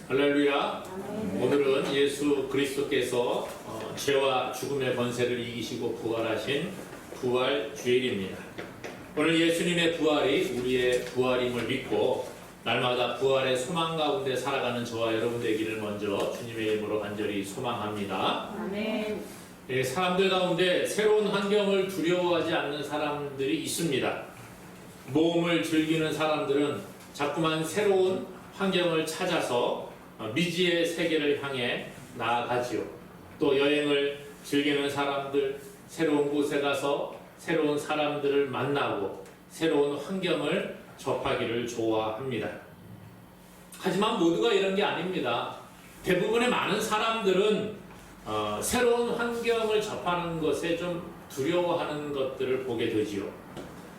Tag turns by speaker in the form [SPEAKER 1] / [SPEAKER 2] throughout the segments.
[SPEAKER 1] 할렐루야. 오늘은 예수 그리스도께서 죄와 죽음의 권세를 이기시고 부활하신 부활 주일입니다. 오늘 예수님의 부활이 우리의 부활임을 믿고 날마다 부활의 소망 가운데 살아가는 저와 여러분 되기를 먼저 주님의 이름으로 간절히 소망합니다.
[SPEAKER 2] 아멘.
[SPEAKER 1] 사람들 가운데 새로운 환경을 두려워하지 않는 사람들이 있습니다. 모험을 즐기는 사람들은 자꾸만 새로운 환경을 찾아서 미지의 세계를 향해 나아가지요. 또 여행을 즐기는 사람들, 새로운 곳에 가서 새로운 사람들을 만나고 새로운 환경을 접하기를 좋아합니다. 하지만 모두가 이런 게 아닙니다. 대부분의 많은 사람들은 새로운 환경을 접하는 것에 좀 두려워하는 것들을 보게 되지요.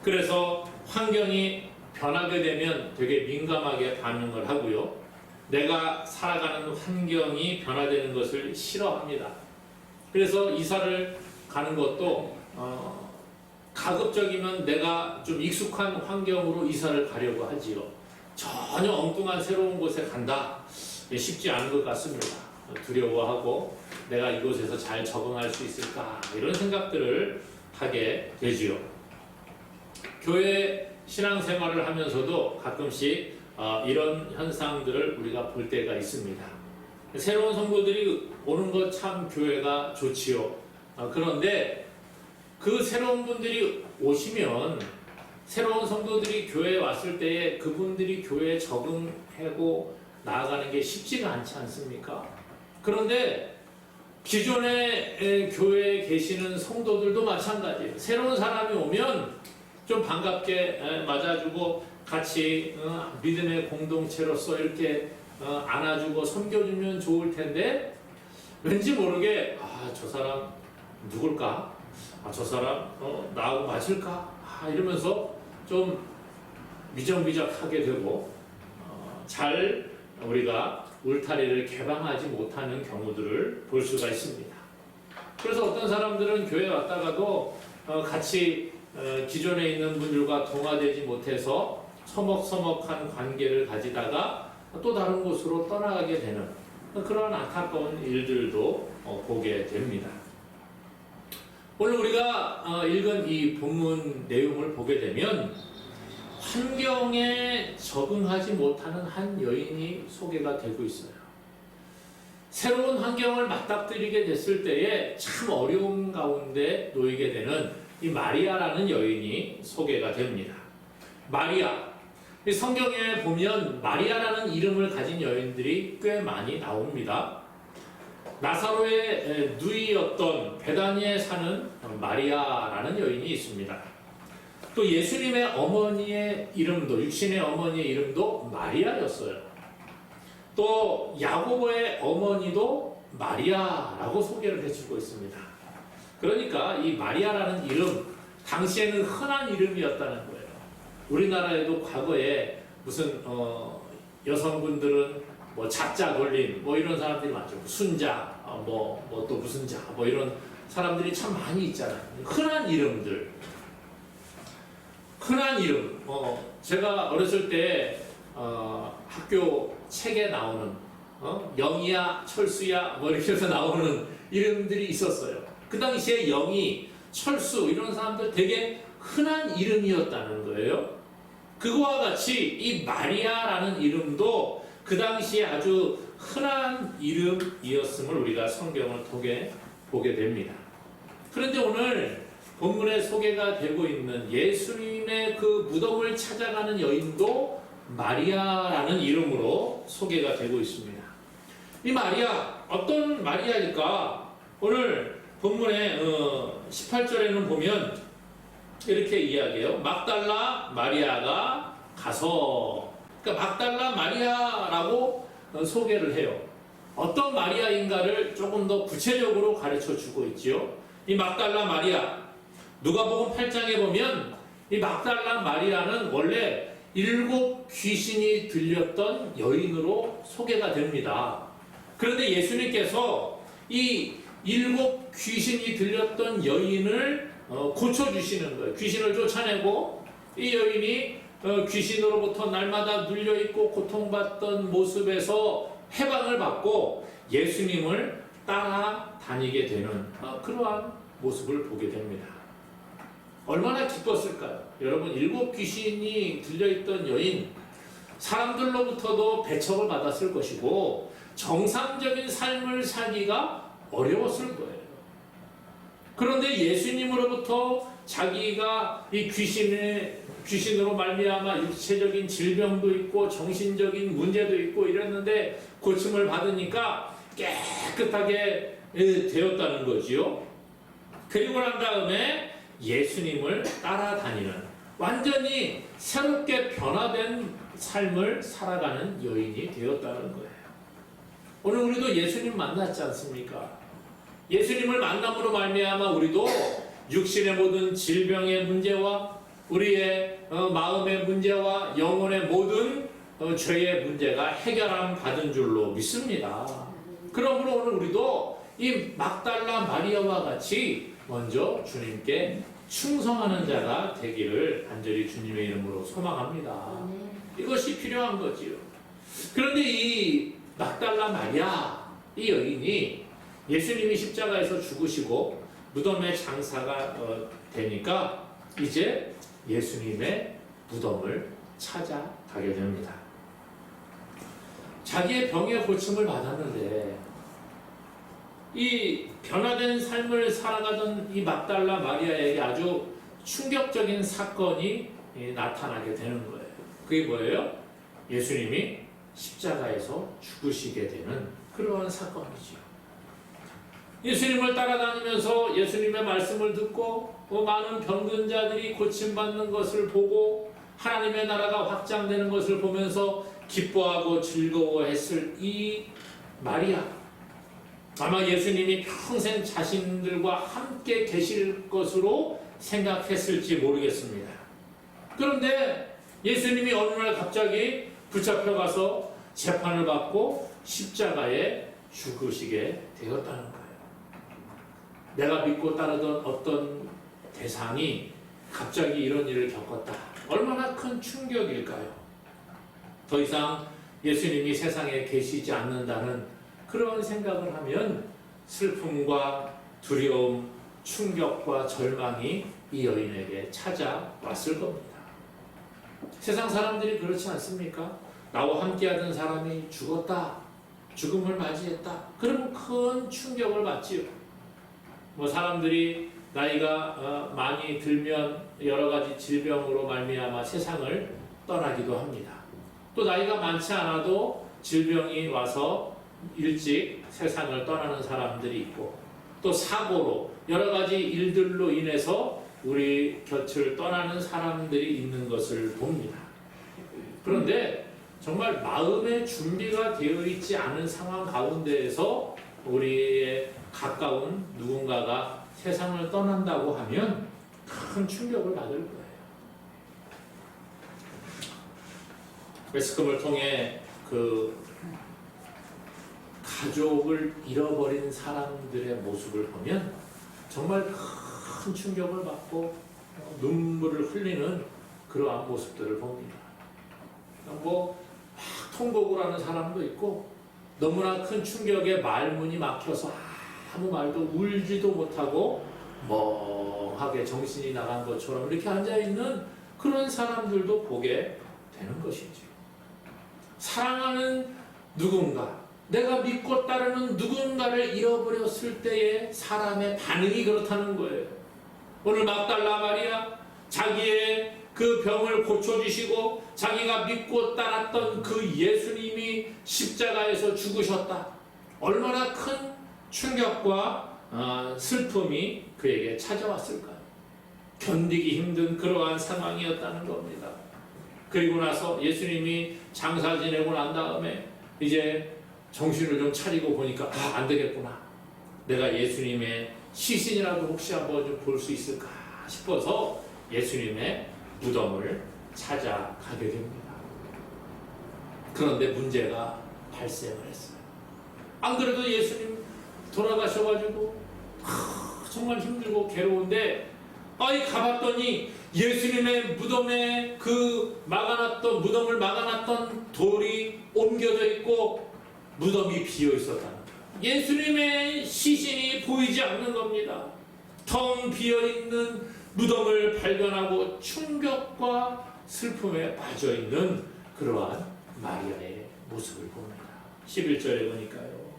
[SPEAKER 1] 그래서 환경이 변하게 되면 되게 민감하게 반응을 하고요. 내가 살아가는 환경이 변화되는 것을 싫어합니다. 그래서 이사를 가는 것도 가급적이면 내가 좀 익숙한 환경으로 이사를 가려고 하지요. 전혀 엉뚱한 새로운 곳에 간다? 쉽지 않은 것 같습니다. 두려워하고 내가 이곳에서 잘 적응할 수 있을까? 이런 생각들을 하게 되지요. 교회 신앙생활을 하면서도 가끔씩 이런 현상들을 우리가 볼 때가 있습니다. 새로운 성도들이 오는 것 참 교회가 좋지요. 그런데 그 새로운 분들이 오시면 새로운 성도들이 교회에 왔을 때에 그분들이 교회에 적응하고 나아가는 게 쉽지가 않지 않습니까? 그런데 기존의 교회에 계시는 성도들도 마찬가지예요. 새로운 사람이 오면 좀 반갑게 맞아주고 같이 믿음의 공동체로서 이렇게 안아주고 섬겨주면 좋을 텐데 왠지 모르게 저 사람 누굴까? 저 사람 나하고 맞을까? 이러면서 좀 미적미적하게 되고 잘 우리가 울타리를 개방하지 못하는 경우들을 볼 수가 있습니다. 그래서 어떤 사람들은 교회에 왔다가도 같이 기존에 있는 분들과 동화되지 못해서 서먹서먹한 관계를 가지다가 또 다른 곳으로 떠나가게 되는 그런 안타까운 일들도 보게 됩니다. 오늘 우리가 읽은 이 본문 내용을 보게 되면 환경에 적응하지 못하는 한 여인이 소개가 되고 있어요. 새로운 환경을 맞닥뜨리게 됐을 때에 참 어려움 가운데 놓이게 되는 이 마리아라는 여인이 소개가 됩니다. 마리아. 성경에 보면 마리아라는 이름을 가진 여인들이 꽤 많이 나옵니다. 나사로의 누이였던 베다니에 사는 마리아라는 여인이 있습니다. 또 예수님의 어머니의 이름도, 육신의 어머니의 이름도 마리아였어요. 또 야고보의 어머니도 마리아라고 소개를 해주고 있습니다. 그러니까 이 마리아라는 이름, 당시에는 흔한 이름이었다는 거예요. 우리나라에도 과거에 무슨 여성분들은 뭐 자자 걸린 뭐 이런 사람들이 많죠. 순자, 또 무슨 자, 뭐 이런 사람들이 참 많이 있잖아요. 흔한 이름들. 흔한 이름. 제가 어렸을 때 학교 책에 나오는 영희야, 철수야, 뭐 이렇게 해서 나오는 이름들이 있었어요. 그 당시에 영희, 철수 이런 사람들 되게 흔한 이름이었다는 거예요. 그거와 같이 이 마리아라는 이름도 그 당시에 아주 흔한 이름이었음을 우리가 성경을 통해 보게 됩니다. 그런데 오늘 본문에 소개가 되고 있는 예수님의 그 무덤을 찾아가는 여인도 마리아라는 이름으로 소개가 되고 있습니다. 이 마리아, 어떤 마리아일까? 오늘 본문의 18절에는 보면 이렇게 이야기해요. 막달라 마리아가 가서, 그러니까 막달라 마리아라고 소개를 해요. 어떤 마리아인가를 조금 더 구체적으로 가르쳐 주고 있지요. 이 막달라 마리아, 누가복음 8장에 보면 이 막달라 마리아는 원래 7 귀신이 들렸던 여인으로 소개가 됩니다. 그런데 예수님께서 이 7 귀신이 들렸던 여인을 고쳐주시는 거예요. 귀신을 쫓아내고 이 여인이 귀신으로부터 날마다 눌려있고 고통받던 모습에서 해방을 받고 예수님을 따라다니게 되는 그러한 모습을 보게 됩니다. 얼마나 기뻤을까요? 여러분, 7 귀신이 들려있던 여인, 사람들로부터도 배척을 받았을 것이고 정상적인 삶을 살기가 어려웠을 거예요. 그런데 예수님으로부터 자기가 이 귀신으로 말미암아 육체적인 질병도 있고 정신적인 문제도 있고 이랬는데 고침을 받으니까 깨끗하게 되었다는 거지요. 그리고 난 다음에 예수님을 따라다니는 완전히 새롭게 변화된 삶을 살아가는 여인이 되었다는 거예요. 오늘 우리도 예수님 만났지 않습니까? 예수님을 만남으로 말미암아 우리도 육신의 모든 질병의 문제와 우리의 마음의 문제와 영혼의 모든 죄의 문제가 해결함 받은 줄로 믿습니다. 그러므로 오늘 우리도 이 막달라 마리아와 같이 먼저 주님께 충성하는 자가 되기를 간절히 주님의 이름으로 소망합니다. 이것이 필요한 거지요. 그런데 이 막달라 마리아, 이 여인이 예수님이 십자가에서 죽으시고 무덤의 장사가 되니까 이제 예수님의 무덤을 찾아가게 됩니다. 자기의 병의 고침을 받았는데 이 변화된 삶을 살아가던 이 막달라 마리아에게 아주 충격적인 사건이 나타나게 되는 거예요. 그게 뭐예요? 예수님이 십자가에서 죽으시게 되는 그러한 사건이죠. 예수님을 따라다니면서 예수님의 말씀을 듣고 많은 병든 자들이 고침받는 것을 보고 하나님의 나라가 확장되는 것을 보면서 기뻐하고 즐거워했을 이 마리아, 아마 예수님이 평생 자신들과 함께 계실 것으로 생각했을지 모르겠습니다. 그런데 예수님이 어느 날 갑자기 붙잡혀가서 재판을 받고 십자가에 죽으시게 되었다는 거예요. 내가 믿고 따르던 어떤 대상이 갑자기 이런 일을 겪었다. 얼마나 큰 충격일까요? 더 이상 예수님이 세상에 계시지 않는다는 그런 생각을 하면 슬픔과 두려움, 충격과 절망이 이 여인에게 찾아왔을 겁니다. 세상 사람들이 그렇지 않습니까? 나와 함께하던 사람이 죽었다, 죽음을 맞이했다. 그러면 큰 충격을 받지요. 사람들이 나이가 많이 들면 여러 가지 질병으로 말미암아 세상을 떠나기도 합니다. 또 나이가 많지 않아도 질병이 와서 일찍 세상을 떠나는 사람들이 있고 또 사고로 여러 가지 일들로 인해서 우리 곁을 떠나는 사람들이 있는 것을 봅니다. 그런데 정말 마음의 준비가 되어 있지 않은 상황 가운데에서 우리의 가까운 누군가가 세상을 떠난다고 하면 큰 충격을 받을 거예요. 매스컴을 통해 그 가족을 잃어버린 사람들의 모습을 보면 정말 큰 충격을 받고 눈물을 흘리는 그러한 모습들을 봅니다. 막 통곡을 하는 사람도 있고 너무나 큰 충격에 말문이 막혀서 아무 말도 울지도 못하고 멍하게 정신이 나간 것처럼 이렇게 앉아있는 그런 사람들도 보게 되는 것이죠. 사랑하는 누군가, 내가 믿고 따르는 누군가를 잃어버렸을 때의 사람의 반응이 그렇다는 거예요. 오늘 막달라 마리아, 자기의 그 병을 고쳐주시고 자기가 믿고 따랐던 그 예수님이 십자가에서 죽으셨다. 얼마나 큰 충격과 슬픔이 그에게 찾아왔을까요? 견디기 힘든 그러한 상황이었다는 겁니다. 그리고 나서 예수님이 장사 지내고 난 다음에 이제 정신을 좀 차리고 보니까 안 되겠구나. 내가 예수님의 시신이라도 혹시 한번 좀 볼 수 있을까 싶어서 예수님의 무덤을 찾아가게 됩니다. 그런데 문제가 발생을 했어요. 안 그래도 예수님 돌아가셔가지고 정말 힘들고 괴로운데 가봤더니 예수님의 무덤에 그 무덤을 막아놨던 돌이 옮겨져 있고 무덤이 비어 있었다는 거예요. 예수님의 시신이 보이지 않는 겁니다. 텅 비어 있는 무덤을 발견하고 충격과 슬픔에 빠져 있는 그러한 마리아의 모습을 봅니다. 11절에 보니까요.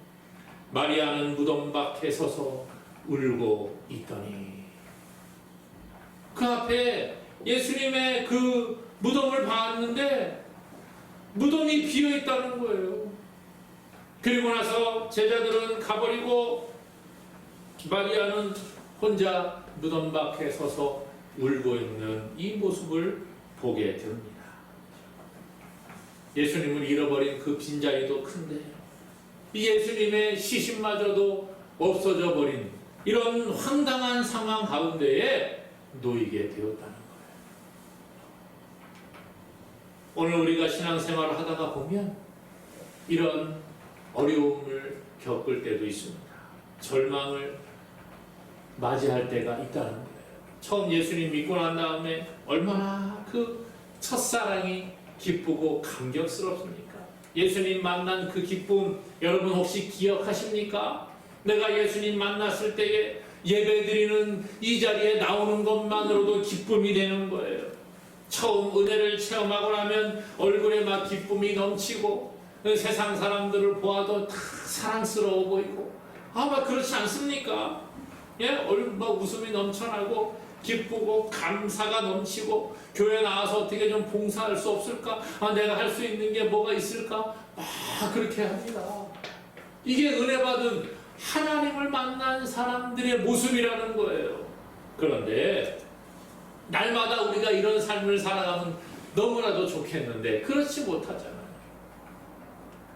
[SPEAKER 1] 마리아는 무덤 밖에 서서 울고 있더니, 그 앞에 예수님의 그 무덤을 봤는데 무덤이 비어 있다는 거예요. 그리고 나서 제자들은 가버리고 마리아는 혼자 무덤 밖에 서서 울고 있는 이 모습을 보게 됩니다. 예수님을 잃어버린 그 빈자리도 큰데 이 예수님의 시신마저도 없어져 버린 이런 황당한 상황 가운데에 놓이게 되었다는 거예요. 오늘 우리가 신앙생활을 하다가 보면 이런 어려움을 겪을 때도 있습니다. 절망을 맞이할 때가 있다는 거예요. 처음 예수님 믿고 난 다음에 얼마나 그 첫사랑이 기쁘고 감격스럽습니까? 예수님 만난 그 기쁨 여러분 혹시 기억하십니까? 내가 예수님 만났을 때에 예배드리는 이 자리에 나오는 것만으로도 기쁨이 되는 거예요. 처음 은혜를 체험하고 나면 얼굴에 막 기쁨이 넘치고 세상 사람들을 보아도 다 사랑스러워 보이고 막 그렇지 않습니까? 예? 막 웃음이 넘쳐나고 기쁘고 감사가 넘치고 교회 나와서 어떻게 좀 봉사할 수 없을까? 내가 할 수 있는 게 뭐가 있을까? 그렇게 합니다. 이게 은혜 받은 하나님을 만난 사람들의 모습이라는 거예요. 그런데 날마다 우리가 이런 삶을 살아가면 너무나도 좋겠는데 그렇지 못하잖아요.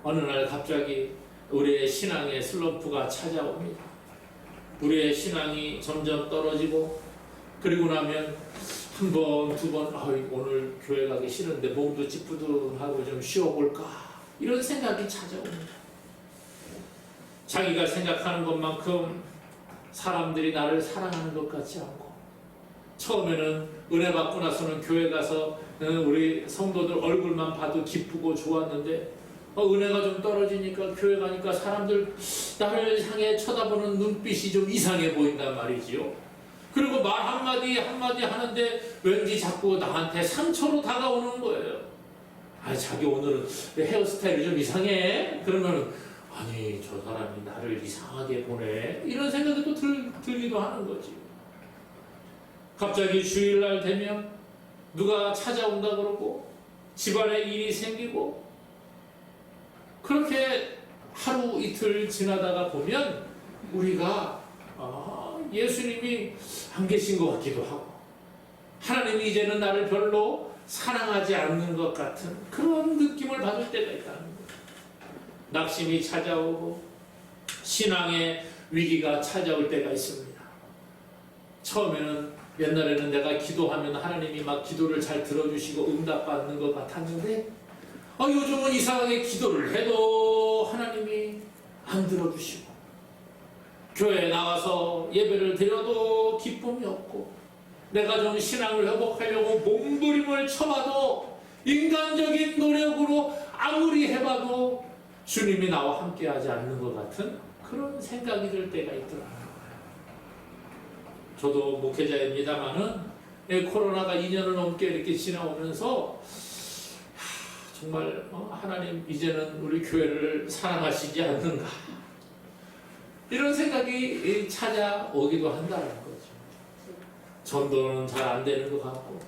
[SPEAKER 1] 어느 날 갑자기 우리의 신앙의 슬럼프가 찾아옵니다. 우리의 신앙이 점점 떨어지고 그리고 나면 한 번, 두 번 오늘 교회 가기 싫은데 몸도 찌뿌둥하고 좀 쉬어볼까 이런 생각이 찾아옵니다. 자기가 생각하는 것만큼 사람들이 나를 사랑하는 것 같지 않고 처음에는 은혜 받고 나서는 교회 가서 우리 성도들 얼굴만 봐도 기쁘고 좋았는데 은혜가 좀 떨어지니까 교회 가니까 사람들 나를 향해 쳐다보는 눈빛이 좀 이상해 보인단 말이지요. 그리고 말 한마디 한마디 하는데 왠지 자꾸 나한테 상처로 다가오는 거예요. 자기 오늘은 헤어스타일이 좀 이상해? 그러면 아니 저 사람이 나를 이상하게 보네 이런 생각이 또 들기도 하는 거지. 갑자기 주일날 되면 누가 찾아온다 그러고 집안에 일이 생기고 그렇게 하루 이틀 지나다가 보면 우리가 예수님이 안 계신 것 같기도 하고 하나님이 이제는 나를 별로 사랑하지 않는 것 같은 그런 느낌을 받을 때가 있다는 거예요. 낙심이 찾아오고 신앙의 위기가 찾아올 때가 있습니다. 처음에는 옛날에는 내가 기도하면 하나님이 막 기도를 잘 들어주시고 응답받는 것 같았는데 요즘은 이상하게 기도를 해도 하나님이 안 들어주시고 교회에 나와서 예배를 드려도 기쁨이 없고 내가 좀 신앙을 회복하려고 몸부림을 쳐봐도 인간적인 노력으로 아무리 해봐도 주님이 나와 함께하지 않는 것 같은 그런 생각이 들 때가 있더라고요. 저도 목회자입니다마는 코로나가 2년을 넘게 이렇게 지나오면서 정말 하나님 이제는 우리 교회를 사랑하시지 않는가 이런 생각이 찾아오기도 한다는 거죠. 전도는 잘 안 되는 것 같고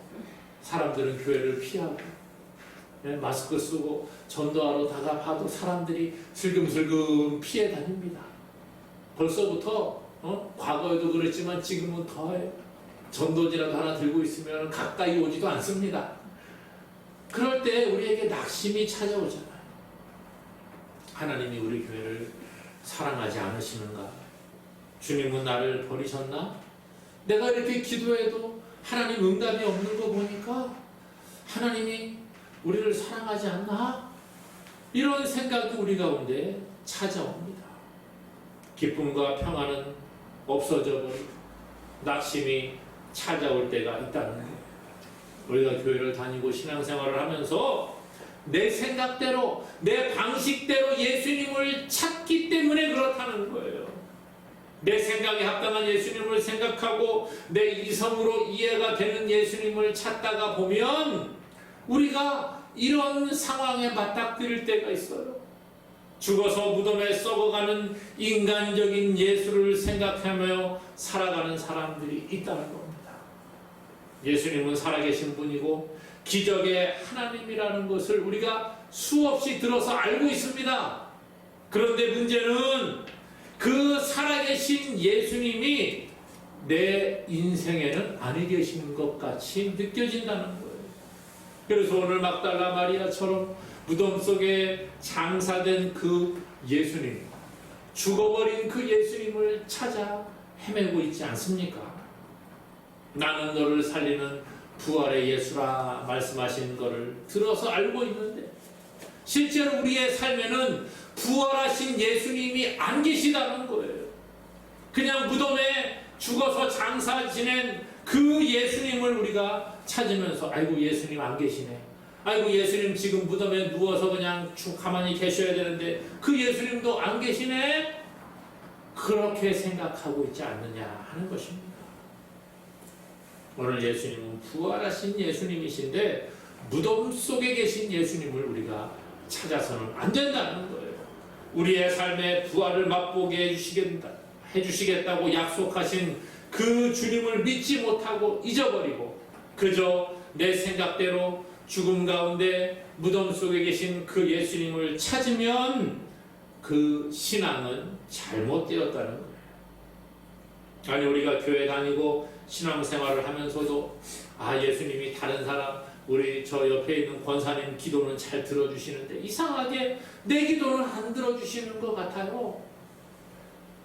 [SPEAKER 1] 사람들은 교회를 피하고 마스크 쓰고 전도하러 다가봐도 사람들이 슬금슬금 피해 다닙니다. 벌써부터 과거에도 그랬지만 지금은 더해요. 전도지라도 하나 들고 있으면 가까이 오지도 않습니다. 그럴 때 우리에게 낙심이 찾아오잖아요. 하나님이 우리 교회를 사랑하지 않으시는가? 주님은 나를 버리셨나? 내가 이렇게 기도해도 하나님 응답이 없는 거 보니까 하나님이 우리를 사랑하지 않나? 이런 생각이 우리 가운데 찾아옵니다. 기쁨과 평안은 없어져 버리고 낙심이 찾아올 때가 있다는 거예요. 우리가 교회를 다니고 신앙생활을 하면서 내 생각대로, 내 방식대로 예수님을 찾기 때문에 그렇다는 거예요. 내 생각에 합당한 예수님을 생각하고 내 이성으로 이해가 되는 예수님을 찾다가 보면 우리가 이런 상황에 맞닥뜨릴 때가 있어요. 죽어서 무덤에 썩어가는 인간적인 예수를 생각하며 살아가는 사람들이 있다는 겁니다. 예수님은 살아계신 분이고 기적의 하나님이라는 것을 우리가 수없이 들어서 알고 있습니다. 그런데 문제는 그 살아계신 예수님이 내 인생에는 안 계신 것 같이 느껴진다는 거예요. 그래서 오늘 막달라 마리아처럼 무덤 속에 장사된 그 예수님, 죽어버린 그 예수님을 찾아 헤매고 있지 않습니까? 나는 너를 살리는 부활의 예수라 말씀하신 것을 들어서 알고 있는데 실제로 우리의 삶에는 부활하신 예수님이 안 계시다는 거예요. 그냥 무덤에 죽어서 장사 지낸 그 예수님을 우리가 찾으면서 아이고 예수님 안 계시네. 아이고 예수님 지금 무덤에 누워서 그냥 가만히 계셔야 되는데 그 예수님도 안 계시네. 그렇게 생각하고 있지 않느냐 하는 것입니다. 오늘 예수님은 부활하신 예수님이신데 무덤 속에 계신 예수님을 우리가 찾아서는 안 된다는 거예요. 우리의 삶에 부활을 맛보게 해주시겠다고 약속하신 그 주님을 믿지 못하고 잊어버리고 그저 내 생각대로 죽음 가운데 무덤 속에 계신 그 예수님을 찾으면 그 신앙은 잘못되었다는 거예요. 아니 우리가 교회 다니고 신앙생활을 하면서도 예수님이 다른 사람 우리 저 옆에 있는 권사님 기도는 잘 들어주시는데 이상하게 내 기도는 안 들어주시는 것 같아요.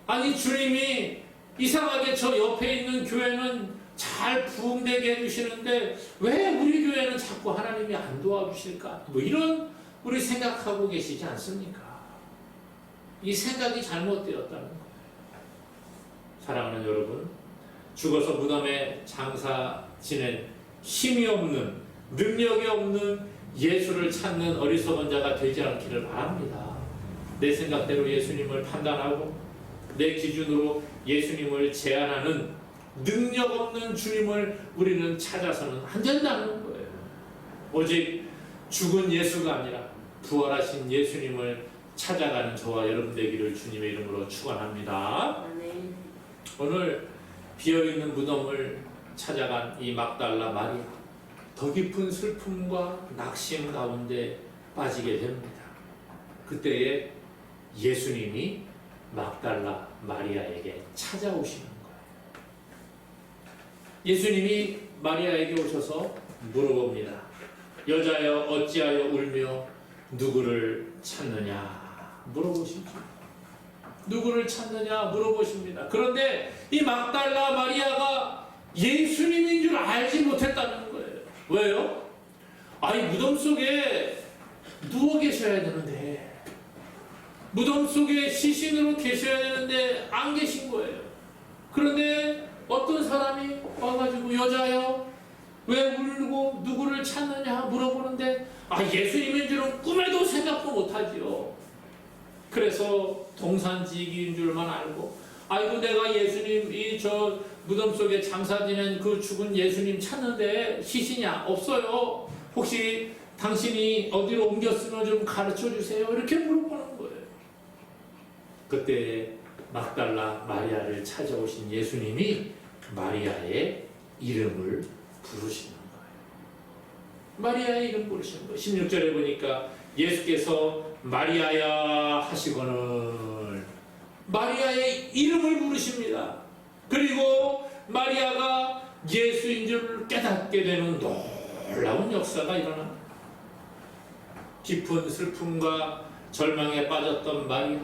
[SPEAKER 1] 아니 주님이 이상하게 저 옆에 있는 교회는 잘 부흥되게 해주시는데 왜 우리 교회는 자꾸 하나님이 안 도와주실까? 뭐 이런 우리 생각하고 계시지 않습니까? 이 생각이 잘못되었다는 거예요. 사랑하는 여러분, 죽어서 무덤에 장사 지낸 힘이 없는 능력이 없는 예수를 찾는 어리석은 자가 되지 않기를 바랍니다. 내 생각대로 예수님을 판단하고 내 기준으로 예수님을 제한하는 능력 없는 주님을 우리는 찾아서는 안 된다는 거예요. 오직 죽은 예수가 아니라 부활하신 예수님을 찾아가는 저와 여러분 되기를 주님의 이름으로 축원합니다. 오늘 비어있는 무덤을 찾아간 이 막달라 마리아, 더 깊은 슬픔과 낙심 가운데 빠지게 됩니다. 그때에 예수님이 막달라 마리아에게 찾아오시는 거예요. 예수님이 마리아에게 오셔서 물어봅니다. 여자여 어찌하여 울며 누구를 찾느냐 물어보시죠. 누구를 찾느냐 물어보십니다. 그런데 이 막달라 마리아가 예수님인 줄 알지 못했다는 거예요. 왜요? 아니 무덤 속에 누워 계셔야 되는데 무덤 속에 시신으로 계셔야 되는데 안 계신 거예요. 그런데 어떤 사람이 와가지고 여자여 왜 울고 누구를 찾느냐 물어보는데 예수님인 줄은 꿈에도 생각도 못하지요. 그래서 동산지기인 줄만 알고 아이고 내가 예수님 저 무덤 속에 장사 지낸 그 죽은 예수님 찾는데 시신이야 없어요. 혹시 당신이 어디로 옮겼으면 좀 가르쳐 주세요. 이렇게 물어보는 거예요. 그때 막달라 마리아를 찾아오신 예수님이 마리아의 이름을 부르시는 거예요. 마리아의 이름 부르시는 거예요. 16절에 보니까 예수께서 마리아야 하시거늘 마리아의 이름을 부르십니다. 그리고 마리아가 예수인 줄 깨닫게 되는 놀라운 역사가 일어납니다. 깊은 슬픔과 절망에 빠졌던 마리아,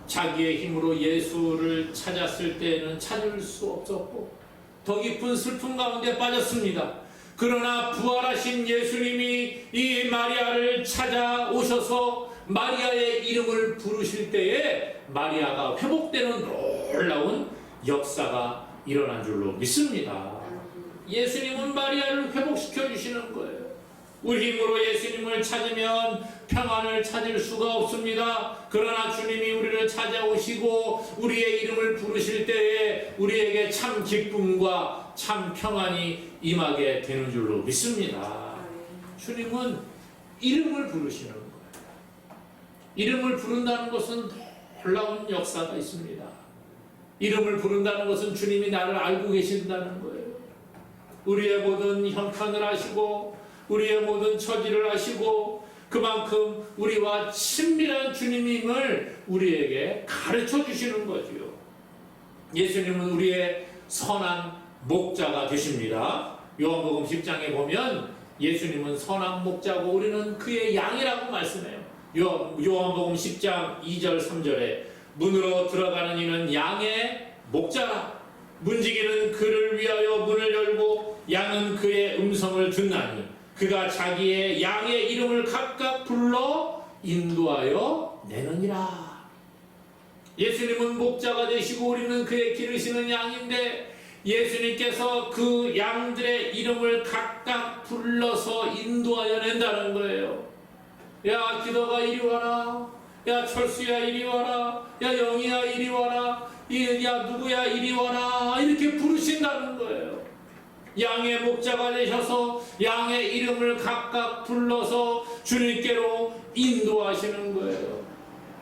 [SPEAKER 1] 자기의 힘으로 예수를 찾았을 때에는 찾을 수 없었고 더 깊은 슬픔 가운데 빠졌습니다. 그러나 부활하신 예수님이 이 마리아를 찾아오셔서 마리아의 이름을 부르실 때에 마리아가 회복되는 놀라운 역사가 일어난 줄로 믿습니다. 예수님은 마리아를 회복시켜 주시는 거예요. 우리 힘으로 예수님을 찾으면 평안을 찾을 수가 없습니다. 그러나 주님이 우리를 찾아오시고 우리의 이름을 부르실 때에 우리에게 참 기쁨과 참 평안이 임하게 되는 줄로 믿습니다. 주님은 이름을 부르시는 거예요. 이름을 부른다는 것은 놀라운 역사가 있습니다. 이름을 부른다는 것은 주님이 나를 알고 계신다는 거예요. 우리의 모든 형편을 아시고 우리의 모든 처지를 아시고 그만큼 우리와 친밀한 주님임을 우리에게 가르쳐 주시는 거지요. 예수님은 우리의 선한 목자가 되십니다. 요한복음 10장에 보면 예수님은 선한 목자고 우리는 그의 양이라고 말씀해요. 요한복음 10장 2절 3절에 문으로 들어가는 이는 양의 목자라. 문지기는 그를 위하여 문을 열고 양은 그의 음성을 듣나니 그가 자기의 양의 이름을 각각 불러 인도하여 내느니라. 예수님은 목자가 되시고 우리는 그의 기르시는 양인데 예수님께서 그 양들의 이름을 각각 불러서 인도하여 낸다는 거예요. 야 기도가 이리 와라. 야 철수야 이리 와라. 야 영희야 이리 와라. 야 누구야 이리 와라. 이렇게 부르신다는 거예요. 양의 목자가 되셔서 양의 이름을 각각 불러서 주님께로 인도하시는 거예요.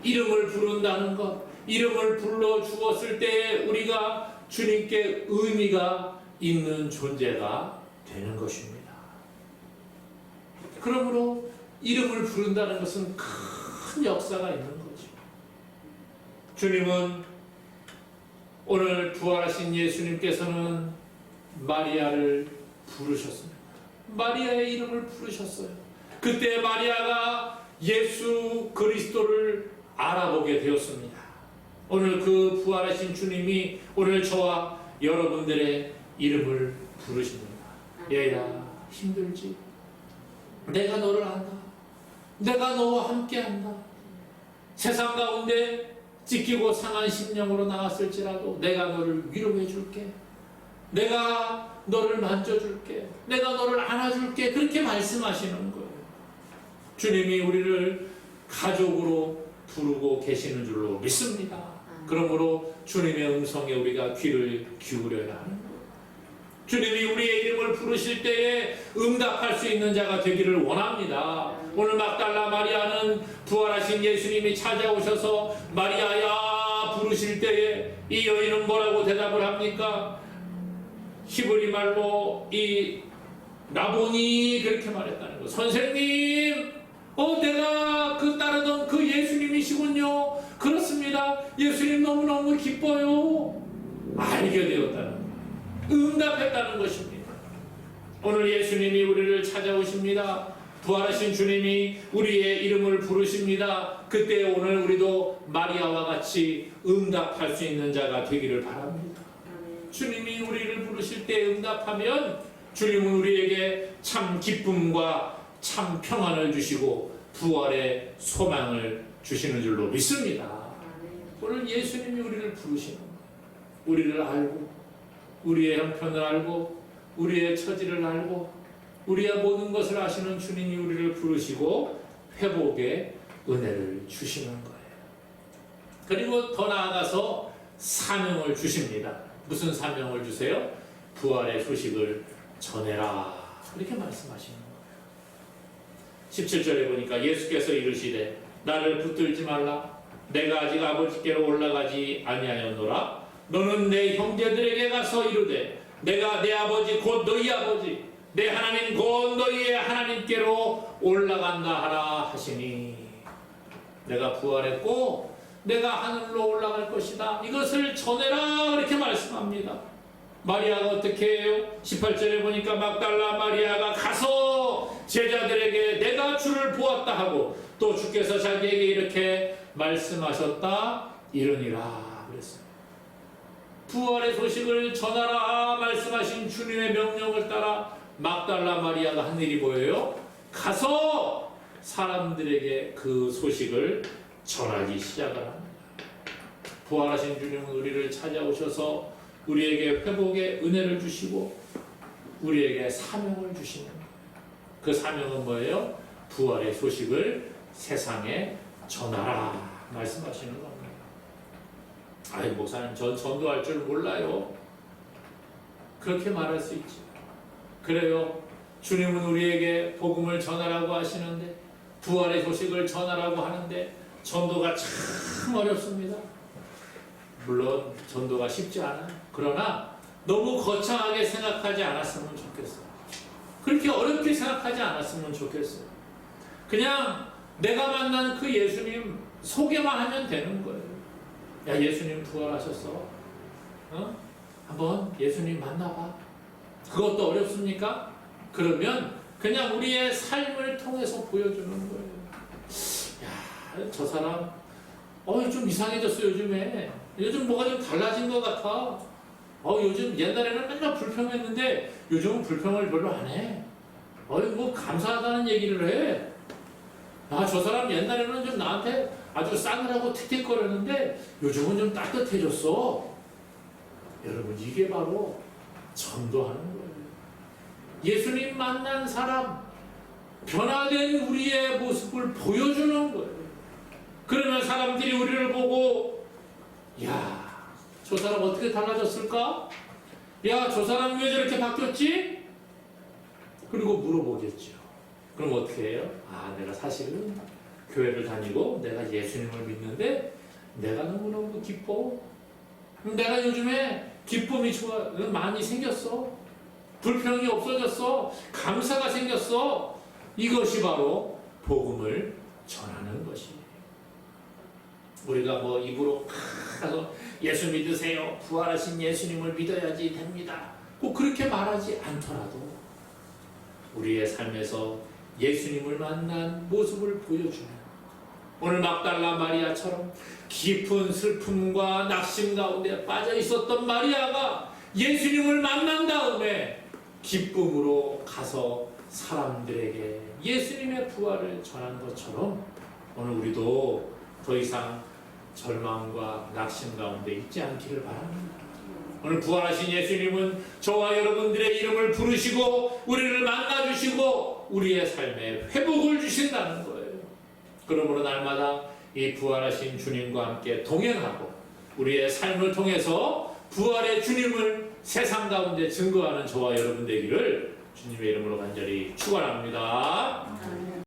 [SPEAKER 1] 이름을 부른다는 것, 이름을 불러 주었을 때에 우리가 주님께 의미가 있는 존재가 되는 것입니다. 그러므로 이름을 부른다는 것은 큰 역사가 있는 거죠. 주님은 오늘 부활하신 예수님께서는 마리아를 부르셨습니다. 마리아의 이름을 부르셨어요. 그때 마리아가 예수 그리스도를 알아보게 되었습니다. 오늘 그 부활하신 주님이 오늘 저와 여러분들의 이름을 부르십니다. 얘야 힘들지? 내가 너를 안다. 내가 너와 함께한다. 세상 가운데 찢기고 상한 심령으로 나왔을지라도 내가 너를 위로해 줄게. 내가 너를 만져줄게. 내가 너를 안아줄게. 그렇게 말씀하시는 거예요. 주님이 우리를 가족으로 부르고 계시는 줄로 믿습니다. 그러므로 주님의 음성에 우리가 귀를 기울여야 하는 거예요. 주님이 우리의 이름을 부르실 때에 응답할 수 있는 자가 되기를 원합니다. 오늘 막달라 마리아는 부활하신 예수님이 찾아오셔서 마리아야 부르실 때에 이 여인은 뭐라고 대답을 합니까? 히브리 말로 이 라보니 그렇게 말했다는 거예요. 선생님, 내가 따르던 그 예수님이시군요. 그렇습니다. 예수님 너무너무 기뻐요. 알게 되었다는 거예요. 응답했다는 것입니다. 오늘 예수님이 우리를 찾아오십니다. 부활하신 주님이 우리의 이름을 부르십니다. 그때 오늘 우리도 마리아와 같이 응답할 수 있는 자가 되기를 바랍니다. 주님이 우리를 부르실 때 응답하면 주님은 우리에게 참 기쁨과 참 평안을 주시고 부활의 소망을 주시는 줄로 믿습니다. 오늘 예수님이 우리를 부르시는 거예요. 우리를 알고 우리의 형편을 알고 우리의 처지를 알고 우리의 모든 것을 아시는 주님이 우리를 부르시고 회복의 은혜를 주시는 거예요. 그리고 더 나아가서 사명을 주십니다. 무슨 사명을 주세요? 부활의 소식을 전해라. 이렇게 말씀하시는 거예요. 17절에 보니까 예수께서 이르시되 나를 붙들지 말라. 내가 아직 아버지께로 올라가지 아니하였노라. 너는 내 형제들에게 가서 이르되 내가 내 아버지 곧 너희 아버지 내 하나님 곧 너희의 하나님께로 올라간다 하라 하시니 내가 부활했고 내가 하늘로 올라갈 것이다. 이것을 전해라. 이렇게 말씀합니다. 마리아가 어떻게 해요? 18절에 보니까 막달라 마리아가 가서 제자들에게 내가 주를 보았다 하고 또 주께서 자기에게 이렇게 말씀하셨다 이르니라 그랬어요. 부활의 소식을 전하라 말씀하신 주님의 명령을 따라 막달라 마리아가 한 일이 뭐예요? 가서 사람들에게 그 소식을 전하기 시작을 합니다. 부활하신 주님은 우리를 찾아오셔서 우리에게 회복의 은혜를 주시고 우리에게 사명을 주시는 거예요. 그 사명은 뭐예요? 부활의 소식을 세상에 전하라 말씀하시는 겁니다. 아이 목사님 전 전도할 줄 몰라요. 그렇게 말할 수 있지. 그래요. 주님은 우리에게 복음을 전하라고 하시는데 부활의 소식을 전하라고 하는데 전도가 참 어렵습니다. 물론 전도가 쉽지 않아요. 그러나 너무 거창하게 생각하지 않았으면 좋겠어요. 그렇게 어렵게 생각하지 않았으면 좋겠어요. 그냥 내가 만난 그 예수님 소개만 하면 되는 거예요. 야, 예수님 부활하셨어. 어? 한번 예수님 만나봐. 그것도 어렵습니까? 그러면 그냥 우리의 삶을 통해서 보여주는 거예요. 야, 저 사람 좀 이상해졌어 요즘에. 요즘 뭐가 좀 달라진 것 같아. 요즘 옛날에는 맨날 불평했는데 요즘은 불평을 별로 안 해. 뭐 감사하다는 얘기를 해. 저 사람 옛날에는 좀 나한테 아주 싸늘하고 틱틱거렸는데 요즘은 좀 따뜻해졌어. 여러분 이게 바로 전도하는 거예요. 예수님 만난 사람, 변화된 우리의 모습을 보여주는 거예요. 그러면 사람들이 우리를 보고 야, 저 사람 어떻게 달라졌을까? 야, 저 사람 왜 저렇게 바뀌었지? 그리고 물어보겠죠. 그럼 어떻게 해요? 내가 사실은 교회를 다니고 내가 예수님을 믿는데 내가 너무너무 기뻐. 내가 요즘에 기쁨이 많이 생겼어. 불평이 없어졌어. 감사가 생겼어. 이것이 바로 복음을 전하는 것이에요. 우리가 뭐 입으로 가서 예수 믿으세요. 부활하신 예수님을 믿어야지 됩니다. 꼭 그렇게 말하지 않더라도 우리의 삶에서 예수님을 만난 모습을 보여주면 오늘 막달라 마리아처럼 깊은 슬픔과 낙심 가운데 빠져 있었던 마리아가 예수님을 만난 다음에 기쁨으로 가서 사람들에게 예수님의 부활을 전한 것처럼 오늘 우리도 더 이상 절망과 낙심 가운데 있지 않기를 바랍니다. 오늘 부활하신 예수님은 저와 여러분들의 이름을 부르시고 우리를 만나주시고 우리의 삶에 회복을 주신다는 거예요. 그러므로 날마다 이 부활하신 주님과 함께 동행하고 우리의 삶을 통해서 부활의 주님을 세상 가운데 증거하는 저와 여러분 되기를 주님의 이름으로 간절히 축원합니다.